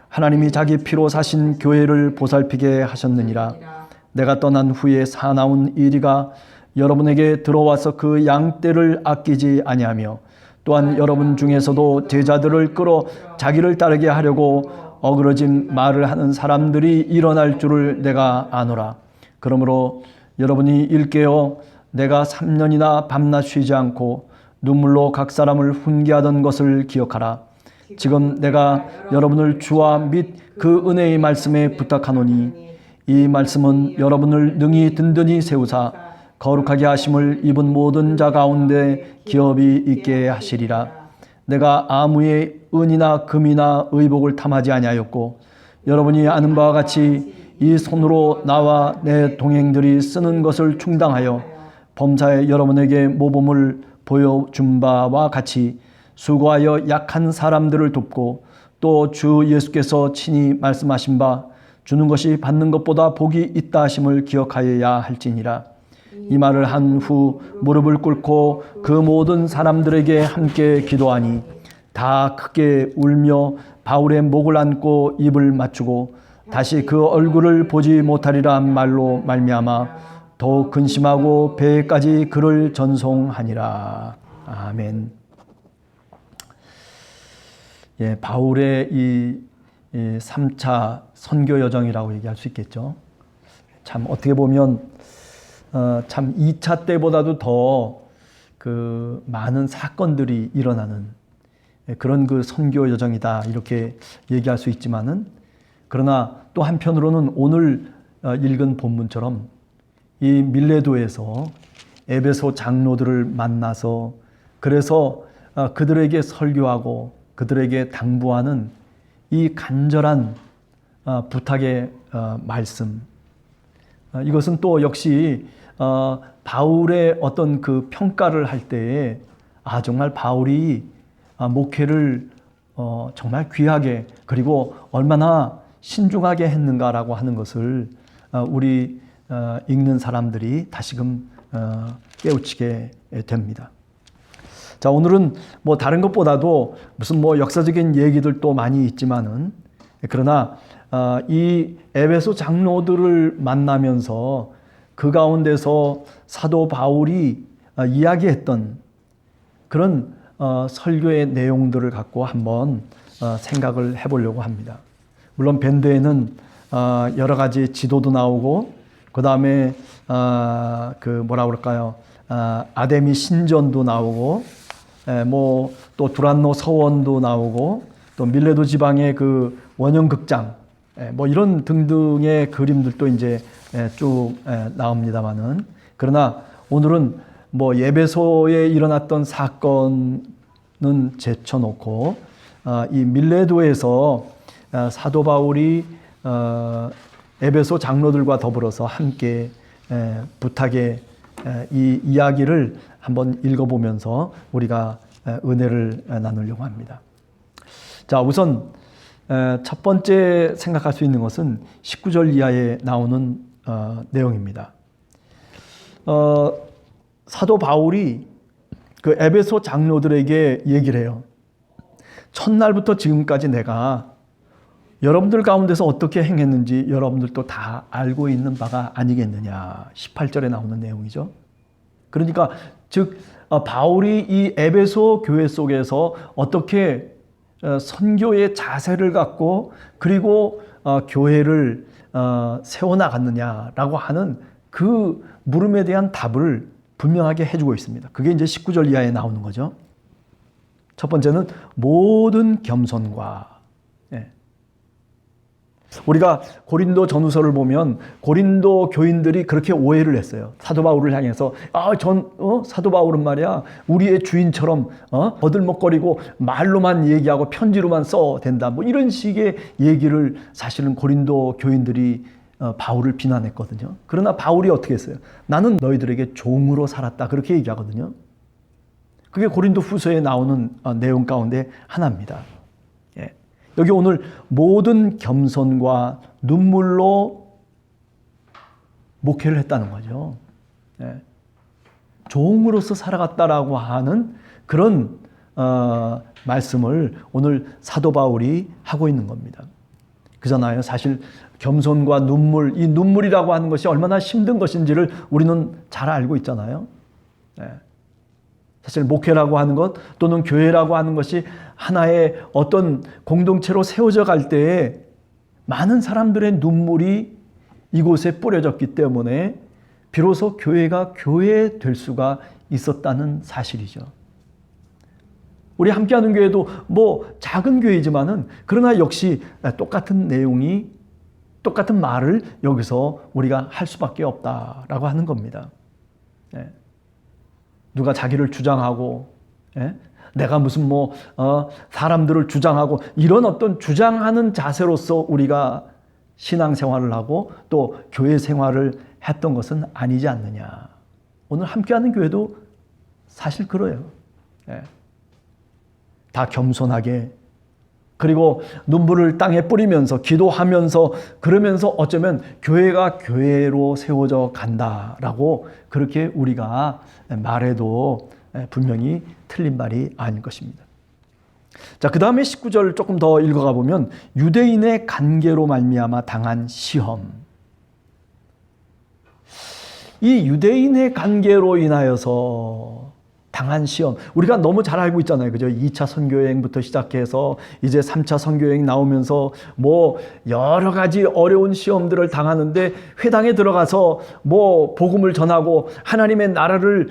하나님이 자기 피로 사신 교회를 보살피게 하셨느니라. 내가 떠난 후에 사나운 이리가 여러분에게 들어와서 그 양떼를 아끼지 아니하며 또한 여러분 중에서도 제자들을 끌어 자기를 따르게 하려고 어그러진 말을 하는 사람들이 일어날 줄을 내가 아노라. 그러므로 여러분이 일깨어 내가 3년이나 밤낮 쉬지 않고 눈물로 각 사람을 훈계하던 것을 기억하라. 지금 내가 여러분을 주와 및 그 은혜의 말씀에 부탁하노니 이 말씀은 여러분을 능히 든든히 세우사 거룩하게 하심을 입은 모든 자 가운데 기업이 있게 하시리라. 내가 아무의 은이나 금이나 의복을 탐하지 아니하였고 여러분이 아는 바와 같이 이 손으로 나와 내 동행들이 쓰는 것을 충당하여 범사에 여러분에게 모범을 보여준 바와 같이 수고하여 약한 사람들을 돕고 또 주 예수께서 친히 말씀하신 바 주는 것이 받는 것보다 복이 있다 하심을 기억하여야 할지니라. 이 말을 한 후 무릎을 꿇고 그 모든 사람들에게 함께 기도하니 다 크게 울며 바울의 목을 안고 입을 맞추고 다시 그 얼굴을 보지 못하리라 한 말로 말미암아 더욱 근심하고 배에까지 그를 전송하니라. 아멘. 예, 바울의 이 3차 선교 여정이라고 얘기할 수 있겠죠. 참 어떻게 보면 참 2차 때보다도 더 그 많은 사건들이 일어나는 그런 그 선교 여정이다 이렇게 얘기할 수 있지만은, 그러나 또 한편으로는 오늘 읽은 본문처럼 이 밀레도에서 에베소 장로들을 만나서 그래서 그들에게 설교하고 그들에게 당부하는 이 간절한 부탁의 말씀, 이것은 또 역시 바울의 어떤 그 평가를 할 때에 정말 바울이 목회를 정말 귀하게 그리고 얼마나 신중하게 했는가라고 하는 것을 우리 읽는 사람들이 다시금 깨우치게 됩니다. 자, 오늘은 뭐 다른 것보다도 무슨 뭐 역사적인 얘기들도 많이 있지만은, 그러나 이 에베소 장로들을 만나면서 그 가운데서 사도 바울이 이야기했던 그런 설교의 내용들을 갖고 한번 생각을 해보려고 합니다. 물론 밴드에는 여러 가지 지도도 나오고 그 다음에 그 뭐라 그럴까요? 아데미 신전도 나오고 뭐 또 두란노 서원도 나오고 또 밀레도 지방의 그 원형 극장 뭐 이런 등등의 그림들도 이제 쭉 나옵니다만은, 그러나 오늘은 뭐 예배소에 일어났던 사건은 제쳐놓고 이 밀레도에서 사도 바울이 에베소 장로들과 더불어서 함께 부탁의 이 이야기를 한번 읽어보면서 우리가 은혜를 나누려고 합니다. 자, 우선 첫 번째 생각할 수 있는 것은 19절 이하에 나오는 내용입니다. 사도 바울이 그 에베소 장로들에게 얘기를 해요. 첫날부터 지금까지 내가 여러분들 가운데서 어떻게 행했는지 여러분들도 다 알고 있는 바가 아니겠느냐. 18절에 나오는 내용이죠. 그러니까 즉 바울이 이 에베소 교회 속에서 어떻게 선교의 자세를 갖고 그리고 교회를 세워나갔느냐라고 하는 그 물음에 대한 답을 분명하게 해주고 있습니다. 그게 이제 19절 이하에 나오는 거죠. 첫 번째는 모든 겸손과, 우리가 고린도 전후서를 보면 고린도 교인들이 그렇게 오해를 했어요. 사도 바울을 향해서 사도 바울은 말이야 우리의 주인처럼 버들먹거리고 말로만 얘기하고 편지로만 써 된다, 뭐 이런 식의 얘기를 사실은 고린도 교인들이 바울을 비난했거든요. 그러나 바울이 어떻게 했어요? 나는 너희들에게 종으로 살았다, 그렇게 얘기하거든요. 그게 고린도 후서에 나오는 내용 가운데 하나입니다. 여기 오늘 모든 겸손과 눈물로 목회를 했다는 거죠. 종으로서 살아갔다라고 하는 그런 말씀을 오늘 사도 바울이 하고 있는 겁니다. 그잖아요. 사실 겸손과 눈물, 이 눈물이라고 하는 것이 얼마나 힘든 것인지를 우리는 잘 알고 있잖아요. 네. 사실 목회라고 하는 것 또는 교회라고 하는 것이 하나의 어떤 공동체로 세워져 갈 때에 많은 사람들의 눈물이 이곳에 뿌려졌기 때문에 비로소 교회가 교회 될 수가 있었다는 사실이죠. 우리 함께하는 교회도 뭐 작은 교회지만은 그러나 역시 똑같은 내용이 똑같은 말을 여기서 우리가 할 수밖에 없다라고 하는 겁니다. 예. 누가 자기를 주장하고, 예? 내가 무슨 사람들을 주장하고 이런 어떤 주장하는 자세로서 우리가 신앙생활을 하고 또 교회 생활을 했던 것은 아니지 않느냐. 오늘 함께하는 교회도 사실 그래요. 예. 다 겸손하게 그리고 눈물을 땅에 뿌리면서 기도하면서 그러면서 어쩌면 교회가 교회로 세워져 간다라고 그렇게 우리가 말해도 분명히 틀린 말이 아닐 것입니다. 자, 그 다음에 19절 조금 더 읽어가 보면 유대인의 관계로 말미암아 당한 시험. 이 유대인의 관계로 인하여서 당한 시험. 우리가 너무 잘 알고 있잖아요. 그죠? 2차 선교여행부터 시작해서 이제 3차 선교여행 나오면서 여러 가지 어려운 시험들을 당하는데 회당에 들어가서 복음을 전하고 하나님의 나라를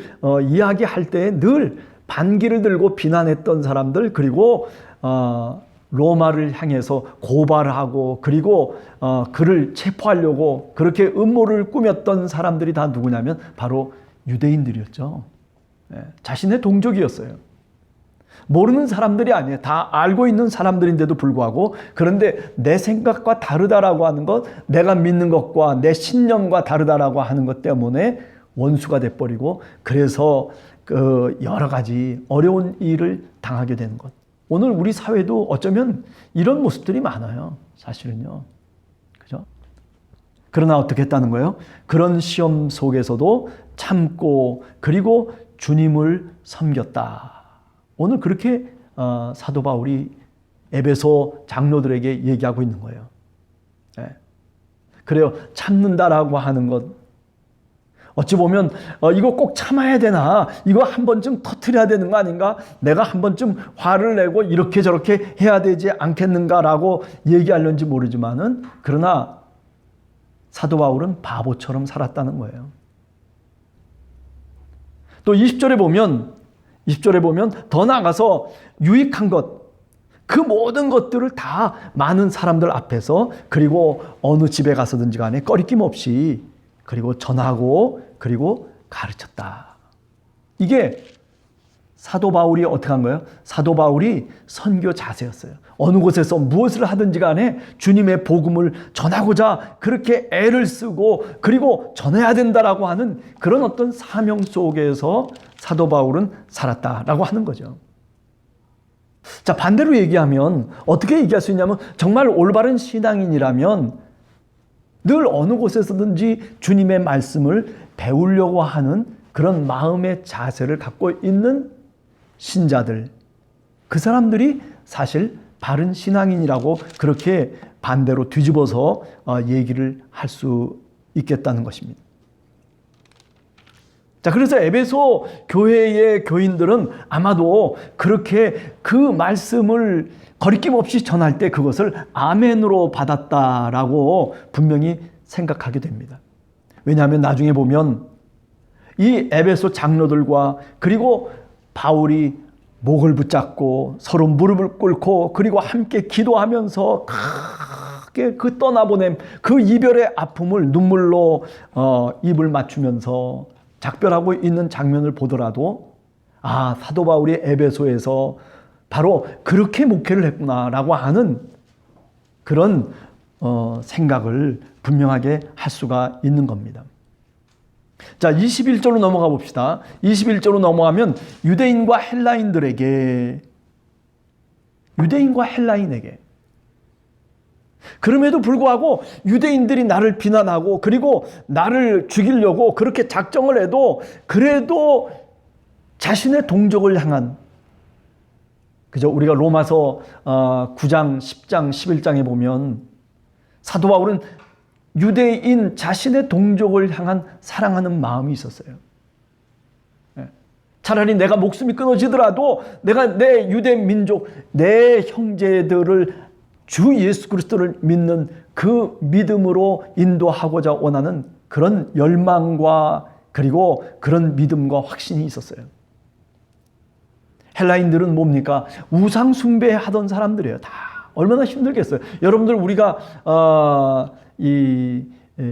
이야기할 때 늘 반기를 들고 비난했던 사람들 그리고 로마를 향해서 고발하고 그리고 그를 체포하려고 그렇게 음모를 꾸몄던 사람들이 다 누구냐면 바로 유대인들이었죠. 자신의 동족이었어요. 모르는 사람들이 아니에요. 다 알고 있는 사람들인데도 불구하고 그런데 내 생각과 다르다라고 하는 것, 내가 믿는 것과 내 신념과 다르다라고 하는 것 때문에 원수가 돼버리고 그래서 여러 가지 어려운 일을 당하게 되는 것. 오늘 우리 사회도 어쩌면 이런 모습들이 많아요. 사실은요. 그죠? 그러나 어떻게 했다는 거예요? 그런 시험 속에서도 참고 그리고 주님을 섬겼다. 오늘 그렇게 사도 바울이 에베소 장로들에게 얘기하고 있는 거예요. 네. 그래요. 참는다라고 하는 것. 어찌 보면 이거 꼭 참아야 되나? 이거 한 번쯤 터뜨려야 되는 거 아닌가? 내가 한 번쯤 화를 내고 이렇게 저렇게 해야 되지 않겠는가라고 얘기하려는지 모르지만은 그러나 사도 바울은 바보처럼 살았다는 거예요. 또 20절에 보면 더 나아가서 유익한 것, 그 모든 것들을 다 많은 사람들 앞에서 그리고 어느 집에 가서든지 간에 꺼리낌 없이 그리고 전하고 그리고 가르쳤다. 이게 사도 바울이 어떻게 한 거예요? 사도 바울이 선교 자세였어요. 어느 곳에서 무엇을 하든지 간에 주님의 복음을 전하고자 그렇게 애를 쓰고 그리고 전해야 된다라고 하는 그런 어떤 사명 속에서 사도 바울은 살았다라고 하는 거죠. 자, 반대로 얘기하면 어떻게 얘기할 수 있냐면 정말 올바른 신앙인이라면 늘 어느 곳에서든지 주님의 말씀을 배우려고 하는 그런 마음의 자세를 갖고 있는 신자들, 그 사람들이 사실 바른 신앙인이라고 그렇게 반대로 뒤집어서 얘기를 할 수 있겠다는 것입니다. 자, 그래서 에베소 교회의 교인들은 아마도 그렇게 그 말씀을 거리낌 없이 전할 때 그것을 아멘으로 받았다라고 분명히 생각하게 됩니다. 왜냐하면 나중에 보면 이 에베소 장로들과 그리고 바울이 목을 붙잡고 서로 무릎을 꿇고 그리고 함께 기도하면서 크게 그 떠나보냄 그 이별의 아픔을 눈물로 입을 맞추면서 작별하고 있는 장면을 보더라도 사도 바울이 에베소에서 바로 그렇게 목회를 했구나라고 하는 그런 생각을 분명하게 할 수가 있는 겁니다. 자, 21절로 넘어가 봅시다. 21절로 넘어가면 유대인과 헬라인에게 그럼에도 불구하고 유대인들이 나를 비난하고 그리고 나를 죽이려고 그렇게 작정을 해도 그래도 자신의 동족을 향한 그죠? 우리가 로마서 9장, 10장, 11장에 보면 사도 바울은 유대인 자신의 동족을 향한 사랑하는 마음이 있었어요. 차라리 내가 목숨이 끊어지더라도 내가 내 유대 민족, 내 형제들을 주 예수 그리스도를 믿는 그 믿음으로 인도하고자 원하는 그런 열망과 그리고 그런 믿음과 확신이 있었어요. 헬라인들은 뭡니까? 우상 숭배하던 사람들이에요. 다 얼마나 힘들겠어요. 여러분들 우리가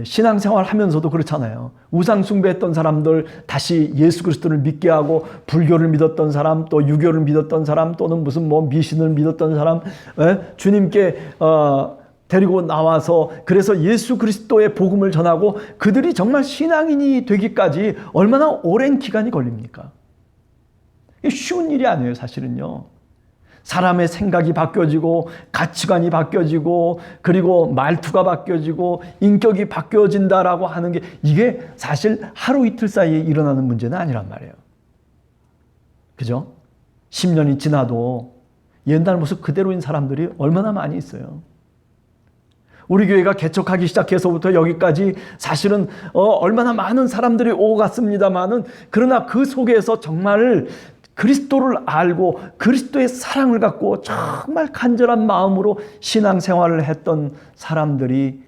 신앙생활 하면서도 그렇잖아요. 우상 숭배했던 사람들 다시 예수 그리스도를 믿게 하고, 불교를 믿었던 사람, 또 유교를 믿었던 사람, 또는 무슨 미신을 믿었던 사람, 주님께 데리고 나와서 그래서 예수 그리스도의 복음을 전하고 그들이 정말 신앙인이 되기까지 얼마나 오랜 기간이 걸립니까? 쉬운 일이 아니에요, 사실은요. 사람의 생각이 바뀌어지고 가치관이 바뀌어지고 그리고 말투가 바뀌어지고 인격이 바뀌어진다라고 하는 게 이게 사실 하루 이틀 사이에 일어나는 문제는 아니란 말이에요. 그죠? 10년이 지나도 옛날 모습 그대로인 사람들이 얼마나 많이 있어요. 우리 교회가 개척하기 시작해서부터 여기까지 사실은 얼마나 많은 사람들이 오고 갔습니다마는, 그러나 그 속에서 정말 그리스도를 알고 그리스도의 사랑을 갖고 정말 간절한 마음으로 신앙생활을 했던 사람들이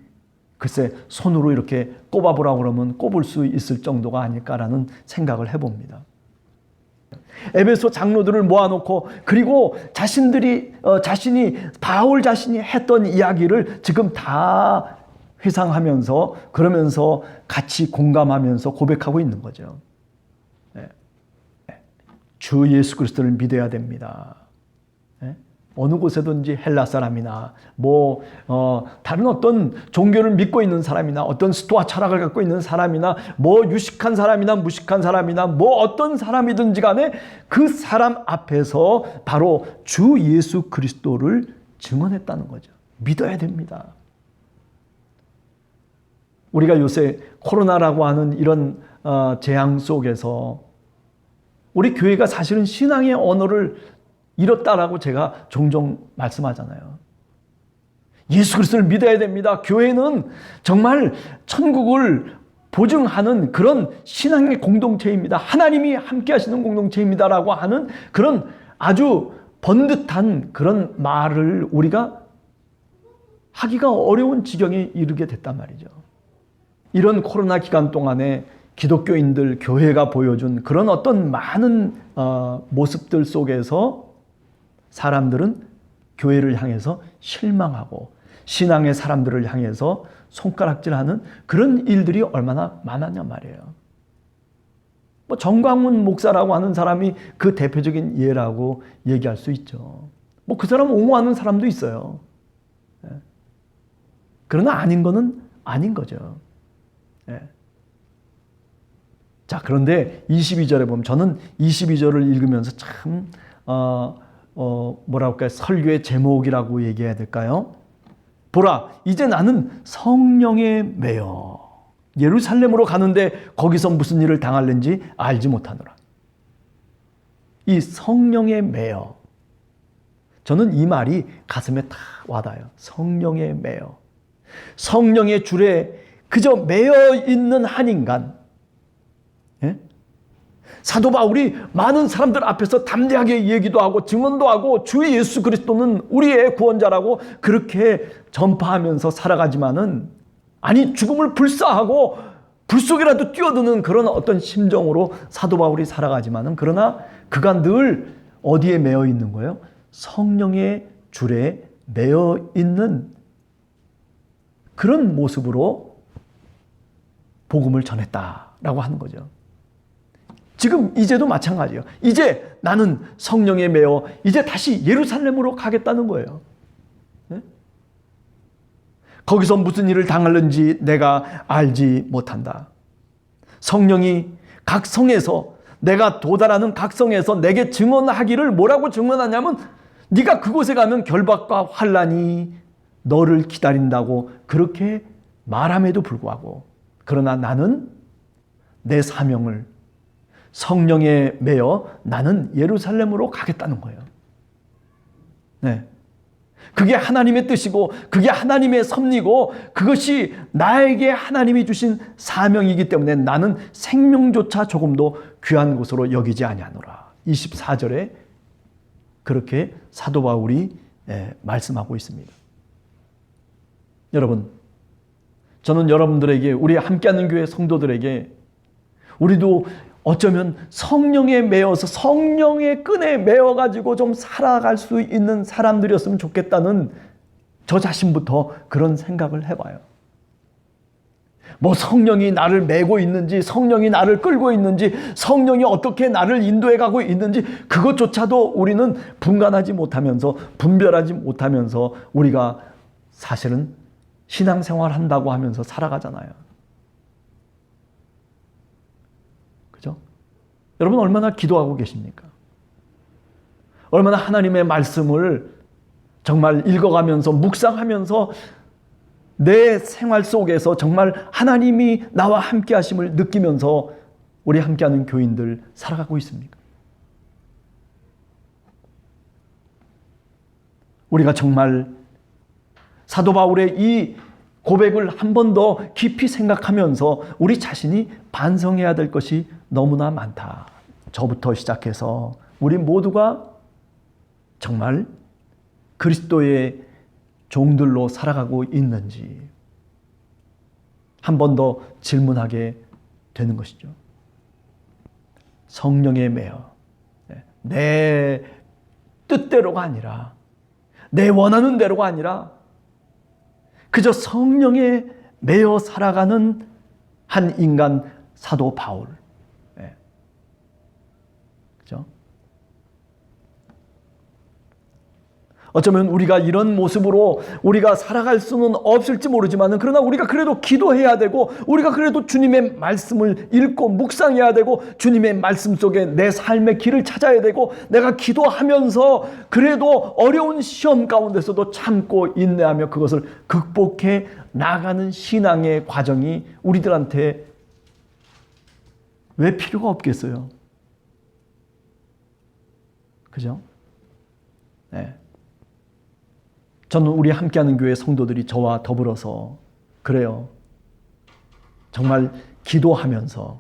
글쎄 손으로 이렇게 꼽아보라고 그러면 꼽을 수 있을 정도가 아닐까라는 생각을 해봅니다. 에베소 장로들을 모아놓고 그리고 자신이 바울 자신이 했던 이야기를 지금 다 회상하면서 그러면서 같이 공감하면서 고백하고 있는 거죠. 주 예수 그리스도를 믿어야 됩니다. 어느 곳에든지 헬라 사람이나 다른 어떤 종교를 믿고 있는 사람이나 어떤 스토아 철학을 갖고 있는 사람이나 유식한 사람이나 무식한 사람이나 어떤 사람이든지 간에 그 사람 앞에서 바로 주 예수 그리스도를 증언했다는 거죠. 믿어야 됩니다. 우리가 요새 코로나라고 하는 이런 재앙 속에서 우리 교회가 사실은 신앙의 언어를 잃었다라고 제가 종종 말씀하잖아요. 예수 그리스도를 믿어야 됩니다. 교회는 정말 천국을 보증하는 그런 신앙의 공동체입니다. 하나님이 함께 하시는 공동체입니다라고 하는 그런 아주 번듯한 그런 말을 우리가 하기가 어려운 지경에 이르게 됐단 말이죠. 이런 코로나 기간 동안에 기독교인들, 교회가 보여준 그런 어떤 많은 모습들 속에서 사람들은 교회를 향해서 실망하고 신앙의 사람들을 향해서 손가락질하는 그런 일들이 얼마나 많았냔 말이에요. 정광훈 목사라고 하는 사람이 그 대표적인 예라고 얘기할 수 있죠. 그 사람 옹호하는 사람도 있어요. 그러나 아닌 거는 아닌 거죠. 자, 그런데 22절에 보면 저는 22절을 읽으면서 참 뭐랄까요? 설교의 제목이라고 얘기해야 될까요? 보라, 이제 나는 성령에 매여 예루살렘으로 가는데 거기서 무슨 일을 당할는지 알지 못하노라. 이 성령에 매여, 저는 이 말이 가슴에 탁 와닿아요. 성령에 매여, 성령의 줄에 그저 매여 있는 한 인간. 사도 바울이 많은 사람들 앞에서 담대하게 얘기도 하고 증언도 하고 주 예수 그리스도는 우리의 구원자라고 그렇게 전파하면서 살아가지만은, 아니 죽음을 불사하고 불 속이라도 뛰어드는 그런 어떤 심정으로 사도 바울이 살아가지만은, 그러나 그가 늘 어디에 매여 있는 거예요? 성령의 줄에 매여 있는 그런 모습으로 복음을 전했다라고 하는 거죠. 지금 이제도 마찬가지예요. 이제 나는 성령에 매여 이제 다시 예루살렘으로 가겠다는 거예요. 거기서 무슨 일을 당하는지 내가 알지 못한다. 성령이 각 성에서, 내가 도달하는 각 성에서 내게 증언하기를 뭐라고 증언하냐면, 네가 그곳에 가면 결박과 환난이 너를 기다린다고 그렇게 말함에도 불구하고, 그러나 나는 내 사명을 성령에 매여 나는 예루살렘으로 가겠다는 거예요. 네. 그게 하나님의 뜻이고 그게 하나님의 섭리고 그것이 나에게 하나님이 주신 사명이기 때문에 나는 생명조차 조금도 귀한 것으로 여기지 아니하노라. 24절에 그렇게 사도 바울이 말씀하고 있습니다. 여러분, 저는 여러분들에게, 우리 함께하는 교회 성도들에게 우리도 어쩌면 성령에 매여서 성령의 끈에 매여가지고 좀 살아갈 수 있는 사람들이었으면 좋겠다는 저 자신부터 그런 생각을 해봐요. 뭐 성령이 나를 메고 있는지, 성령이 나를 끌고 있는지, 성령이 어떻게 나를 인도해 가고 있는지 그것조차도 우리는 분간하지 못하면서, 분별하지 못하면서 우리가 사실은 신앙생활 한다고 하면서 살아가잖아요. 그죠? 여러분 얼마나 기도하고 계십니까? 얼마나 하나님의 말씀을 정말 읽어가면서 묵상하면서 내 생활 속에서 정말 하나님이 나와 함께 하심을 느끼면서 우리 함께하는 교인들 살아가고 있습니까? 우리가 정말 사도 바울의 이 고백을 한 번 더 깊이 생각하면서 우리 자신이 반성해야 될 것이 너무나 많다. 저부터 시작해서 우리 모두가 정말 그리스도의 종들로 살아가고 있는지 한 번 더 질문하게 되는 것이죠. 성령에 매여 내 뜻대로가 아니라, 내 원하는 대로가 아니라 그저 성령에 매여 살아가는 한 인간, 사도 바울. 그죠? 어쩌면 우리가 이런 모습으로 우리가 살아갈 수는 없을지 모르지만, 그러나 우리가 그래도 기도해야 되고, 우리가 그래도 주님의 말씀을 읽고 묵상해야 되고, 주님의 말씀 속에 내 삶의 길을 찾아야 되고, 내가 기도하면서 그래도 어려운 시험 가운데서도 참고 인내하며 그것을 극복해 나가는 신앙의 과정이 우리들한테 왜 필요가 없겠어요? 그죠? 네. 저는 우리 함께하는 교회 성도들이 저와 더불어서 그래요. 정말 기도하면서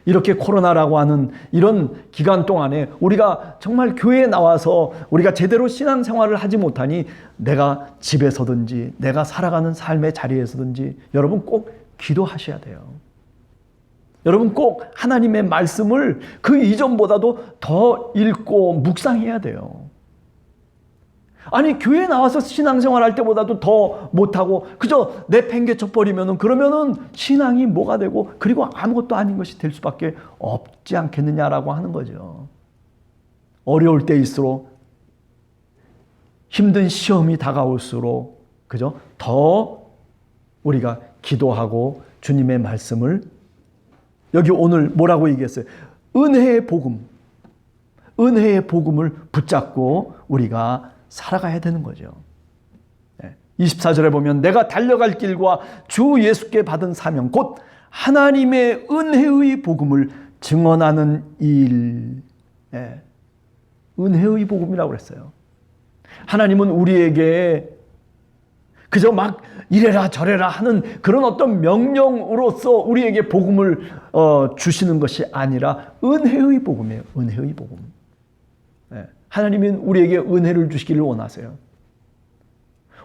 이렇게 코로나라고 하는 이런 기간 동안에 우리가 정말 교회에 나와서 우리가 제대로 신앙생활을 하지 못하니 내가 집에서든지 내가 살아가는 삶의 자리에서든지 여러분 꼭 기도하셔야 돼요. 여러분 꼭 하나님의 말씀을 그 이전보다도 더 읽고 묵상해야 돼요. 아니 교회에 나와서 신앙생활 할 때보다도 더 못하고 그저 내팽개쳐 버리면은 그러면은 신앙이 뭐가 되고 그리고 아무것도 아닌 것이 될 수밖에 없지 않겠느냐라고 하는 거죠. 어려울 때일수록 힘든 시험이 다가올수록 그죠? 더 우리가 기도하고 주님의 말씀을 여기 오늘 뭐라고 얘기했어요? 은혜의 복음. 은혜의 복음을 붙잡고 우리가 살아가야 되는 거죠. 24절에 보면 내가 달려갈 길과 주 예수께 받은 사명 곧 하나님의 은혜의 복음을 증언하는 일. 은혜의 복음이라고 그랬어요. 하나님은 우리에게 그저 막 이래라 저래라 하는 그런 어떤 명령으로서 우리에게 복음을 주시는 것이 아니라 은혜의 복음이에요. 은혜의 복음. 하나님은 우리에게 은혜를 주시기를 원하세요.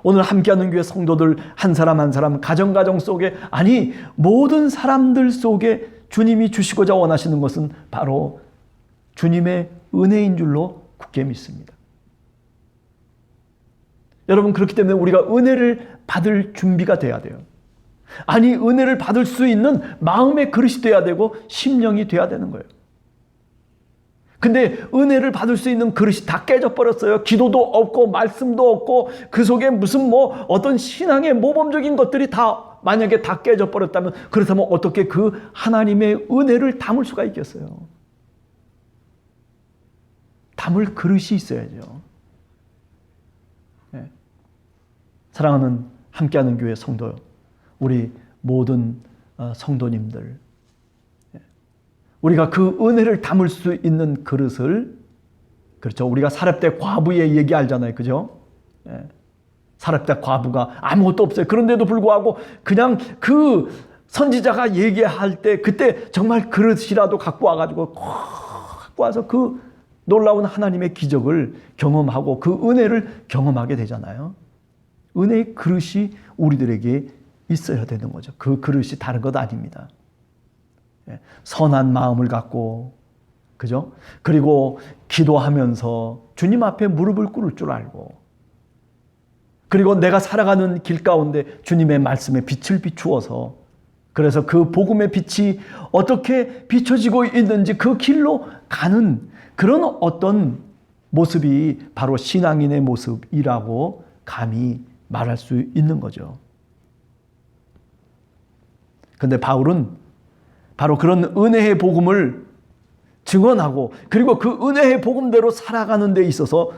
오늘 함께하는 교회 성도들 한 사람 한 사람 가정 속에 아니 모든 사람들 속에 주님이 주시고자 원하시는 것은 바로 주님의 은혜인 줄로 굳게 믿습니다. 여러분 그렇기 때문에 우리가 은혜를 받을 준비가 돼야 돼요. 아니 은혜를 받을 수 있는 마음의 그릇이 돼야 되고 심령이 돼야 되는 거예요. 근데 은혜를 받을 수 있는 그릇이 다 깨져버렸어요. 기도도 없고 말씀도 없고 그 속에 무슨 뭐 어떤 신앙의 모범적인 것들이 다 만약에 다 깨져버렸다면 그렇다면 어떻게 그 하나님의 은혜를 담을 수가 있겠어요? 담을 그릇이 있어야죠. 네. 사랑하는 함께하는 교회 성도 우리 모든 성도님들 우리가 그 은혜를 담을 수 있는 그릇을 그렇죠. 우리가 사렙대 과부의 얘기 알잖아요. 그죠? 예. 사렙대 과부가 아무것도 없어요. 그런데도 불구하고 그냥 그 선지자가 얘기할 때 그때 정말 그릇이라도 갖고 와가지고 갖고 와서 그 놀라운 하나님의 기적을 경험하고 그 은혜를 경험하게 되잖아요. 은혜의 그릇이 우리들에게 있어야 되는 거죠. 그 그릇이 다른 것 아닙니다. 선한 마음을 갖고, 그죠? 그리고 기도하면서 주님 앞에 무릎을 꿇을 줄 알고, 그리고 내가 살아가는 길 가운데 주님의 말씀에 빛을 비추어서, 그래서 그 복음의 빛이 어떻게 비춰지고 있는지 그 길로 가는 그런 어떤 모습이 바로 신앙인의 모습이라고 감히 말할 수 있는 거죠. 근데 바울은 바로 그런 은혜의 복음을 증언하고 그리고 그 은혜의 복음대로 살아가는 데 있어서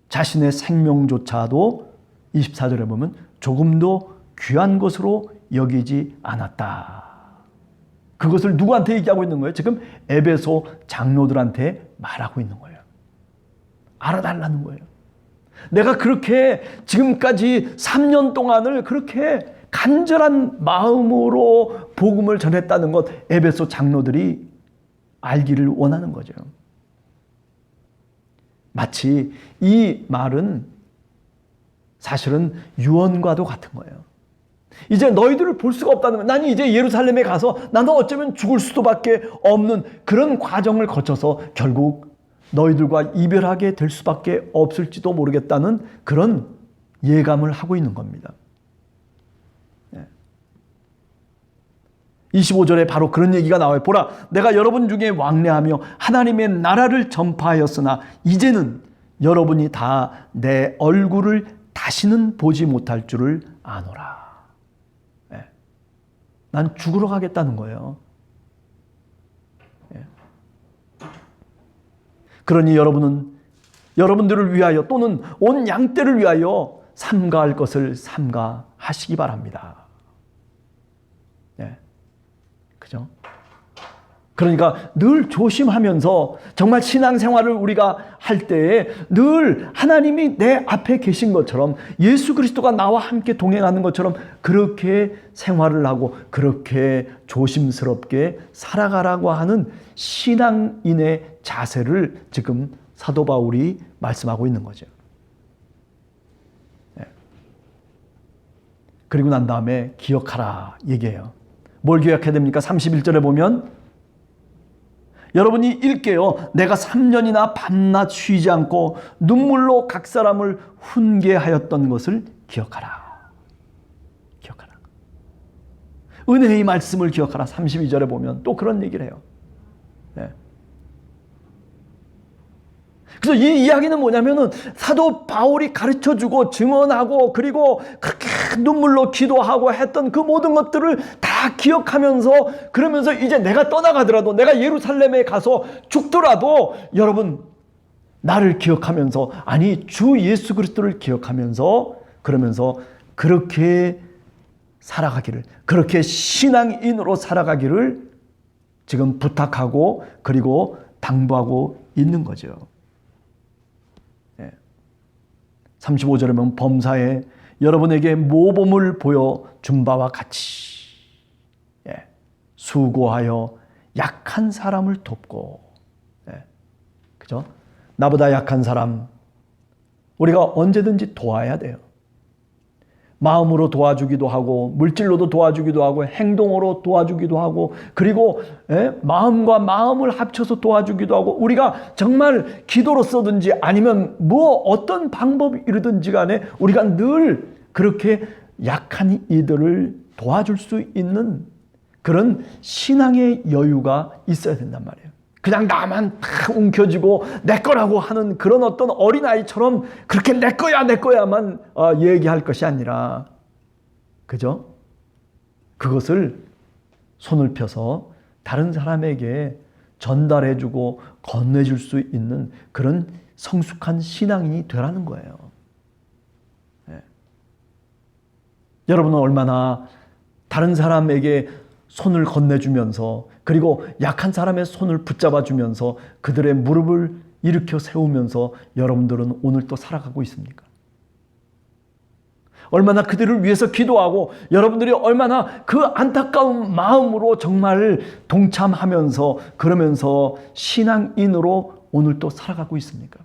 자신의 생명조차도 24절에 보면 조금도 귀한 것으로 여기지 않았다. 그것을 누구한테 얘기하고 있는 거예요? 지금 에베소 장로들한테 말하고 있는 거예요. 알아달라는 거예요. 내가 그렇게 지금까지 3년 동안을 그렇게 간절한 마음으로 복음을 전했다는 것 에베소 장로들이 알기를 원하는 거죠. 마치 이 말은 사실은 유언과도 같은 거예요. 이제 너희들을 볼 수가 없다는 거예요. 나는 이제 예루살렘에 가서 나는 어쩌면 죽을 수도밖에 없는 그런 과정을 거쳐서 결국 너희들과 이별하게 될 수밖에 없을지도 모르겠다는 그런 예감을 하고 있는 겁니다. 25절에 바로 그런 얘기가 나와요. 보라, 내가 여러분 중에 왕래하며 하나님의 나라를 전파하였으나 이제는 여러분이 다 내 얼굴을 다시는 보지 못할 줄을 아노라. 네. 난 죽으러 가겠다는 거예요. 네. 그러니 여러분은 여러분들을 위하여 또는 온 양떼를 위하여 삼가할 것을 삼가하시기 바랍니다. 네. 그죠? 그러니까 늘 조심하면서 정말 신앙생활을 우리가 할 때에 늘 하나님이 내 앞에 계신 것처럼 예수 그리스도가 나와 함께 동행하는 것처럼 그렇게 생활을 하고 그렇게 조심스럽게 살아가라고 하는 신앙인의 자세를 지금 사도 바울이 말씀하고 있는 거죠. 그리고 난 다음에 기억하라 얘기해요. 뭘 기억해야 됩니까? 31절에 보면 여러분이 읽게요. 내가 3년이나 밤낮 쉬지 않고 눈물로 각 사람을 훈계하였던 것을 기억하라. 기억하라. 은혜의 말씀을 기억하라. 32절에 보면 또 그런 얘기를 해요. 네. 그래서 이 이야기는 뭐냐면은 사도 바울이 가르쳐주고 증언하고 그리고 그렇게 눈물로 기도하고 했던 그 모든 것들을 다 기억하면서 그러면서 이제 내가 떠나가더라도 내가 예루살렘에 가서 죽더라도 여러분 나를 기억하면서 아니 주 예수 그리스도를 기억하면서 그러면서 그렇게 살아가기를 그렇게 신앙인으로 살아가기를 지금 부탁하고 그리고 당부하고 있는 거죠. 35절에 보면 범사에 여러분에게 모범을 보여준 바와 같이 수고하여 약한 사람을 돕고 그죠? 나보다 약한 사람 우리가 언제든지 도와야 돼요. 마음으로 도와주기도 하고 물질로도 도와주기도 하고 행동으로 도와주기도 하고 그리고 마음과 마음을 합쳐서 도와주기도 하고 우리가 정말 기도로서든지 아니면 뭐 어떤 방법이든지 간에 우리가 늘 그렇게 약한 이들을 도와줄 수 있는 그런 신앙의 여유가 있어야 된단 말이에요. 그냥 나만 다 움켜쥐고 내 거라고 하는 그런 어떤 어린아이처럼 그렇게 내 거야만 얘기할 것이 아니라 그죠? 그것을 손을 펴서 다른 사람에게 전달해주고 건네줄 수 있는 그런 성숙한 신앙인이 되라는 거예요. 네. 여러분은 얼마나 다른 사람에게 손을 건네주면서 그리고 약한 사람의 손을 붙잡아주면서 그들의 무릎을 일으켜 세우면서 여러분들은 오늘 또 살아가고 있습니까? 얼마나 그들을 위해서 기도하고 여러분들이 얼마나 그 안타까운 마음으로 정말 동참하면서 그러면서 신앙인으로 오늘 또 살아가고 있습니까?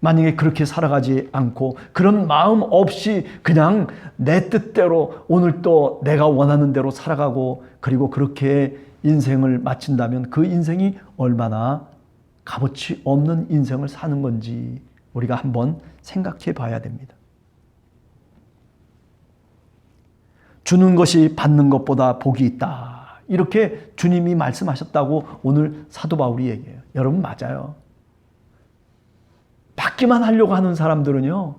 만약에 그렇게 살아가지 않고 그런 마음 없이 그냥 내 뜻대로 오늘 또 내가 원하는 대로 살아가고 그리고 그렇게 인생을 마친다면 그 인생이 얼마나 값어치 없는 인생을 사는 건지 우리가 한번 생각해 봐야 됩니다. 주는 것이 받는 것보다 복이 있다. 이렇게 주님이 말씀하셨다고 오늘 사도 바울이 얘기해요. 여러분 맞아요. 받기만 하려고 하는 사람들은요,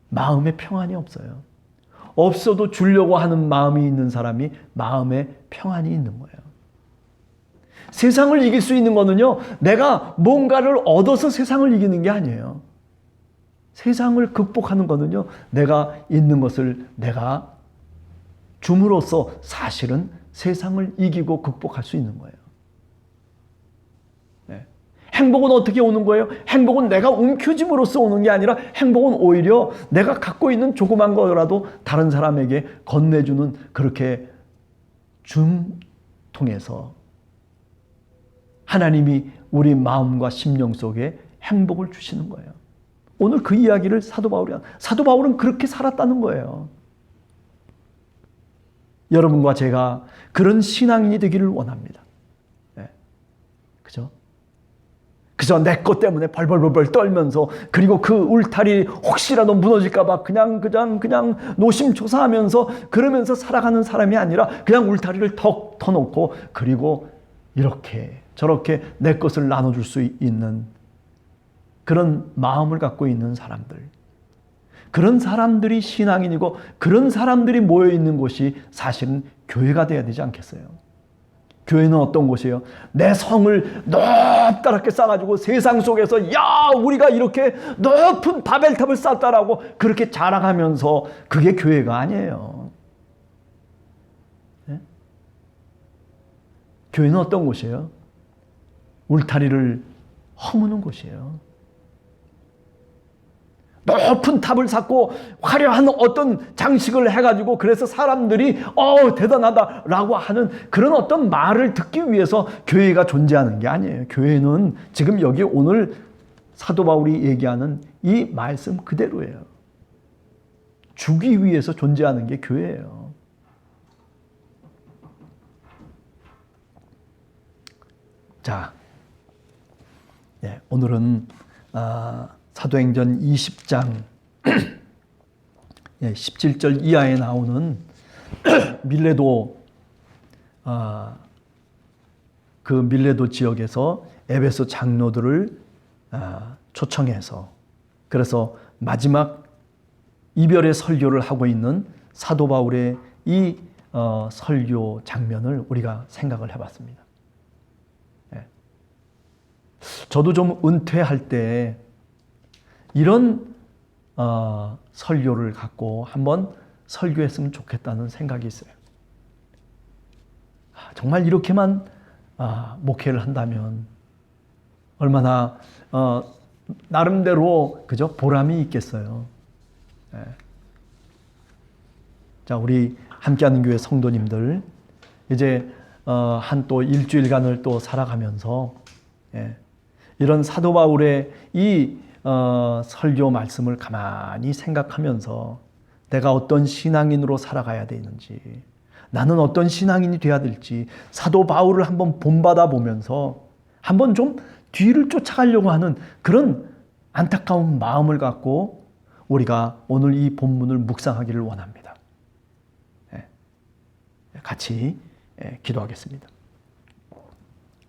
마음에 평안이 없어요. 없어도 주려고 하는 마음이 있는 사람이 마음에 평안이 있는 거예요. 세상을 이길 수 있는 거는요, 내가 뭔가를 얻어서 세상을 이기는 게 아니에요. 세상을 극복하는 거는요, 내가 있는 것을 내가 줌으로써 사실은 세상을 이기고 극복할 수 있는 거예요. 네. 행복은 어떻게 오는 거예요? 행복은 내가 움켜짐으로써 오는 게 아니라 행복은 오히려 내가 갖고 있는 조그만 거라도 다른 사람에게 건네주는 그렇게 줌 통해서 하나님이 우리 마음과 심령 속에 행복을 주시는 거예요. 오늘 그 이야기를 사도 바울은 그렇게 살았다는 거예요. 여러분과 제가 그런 신앙인이 되기를 원합니다. 네. 그죠? 그저 내 것 때문에 벌벌벌 떨면서 그리고 그 울타리 혹시라도 무너질까 봐 그냥 노심초사하면서 그러면서 살아가는 사람이 아니라 그냥 울타리를 턱 터놓고 그리고 이렇게 저렇게 내 것을 나눠줄 수 있는 그런 마음을 갖고 있는 사람들, 그런 사람들이 신앙인이고 그런 사람들이 모여있는 곳이 사실은 교회가 돼야 되지 않겠어요? 교회는 어떤 곳이에요? 내 성을 높다랗게 쌓아가지고 세상 속에서 야 우리가 이렇게 높은 바벨탑을 쌓았다라고 그렇게 자랑하면서 그게 교회가 아니에요. 네? 교회는 어떤 곳이에요? 울타리를 허무는 곳이에요. 높은 탑을 쌓고 화려한 어떤 장식을 해가지고 그래서 사람들이 대단하다라고 하는 그런 어떤 말을 듣기 위해서 교회가 존재하는 게 아니에요. 교회는 지금 여기 오늘 사도 바울이 얘기하는 이 말씀 그대로예요. 주기 위해서 존재하는 게 교회예요. 자, 오늘은 사도행전 20장 17절 이하에 나오는 밀레도 그 밀레도 지역에서 에베소 장로들을 초청해서 그래서 마지막 이별의 설교를 하고 있는 사도 바울의 이 설교 장면을 우리가 생각을 해봤습니다. 저도 좀 은퇴할 때 이런 설교를 갖고 한번 설교했으면 좋겠다는 생각이 있어요. 정말 이렇게만 목회를 한다면 얼마나 나름대로 그죠 보람이 있겠어요. 자, 우리 함께하는 교회 성도님들 이제 한 또 일주일간을 또 살아가면서 이런 사도 바울의 이 설교 말씀을 가만히 생각하면서 내가 어떤 신앙인으로 살아가야 되는지 나는 어떤 신앙인이 돼야 될지 사도 바울을 한번 본받아 보면서 한번 좀 뒤를 쫓아가려고 하는 그런 안타까운 마음을 갖고 우리가 오늘 이 본문을 묵상하기를 원합니다. 같이 기도하겠습니다.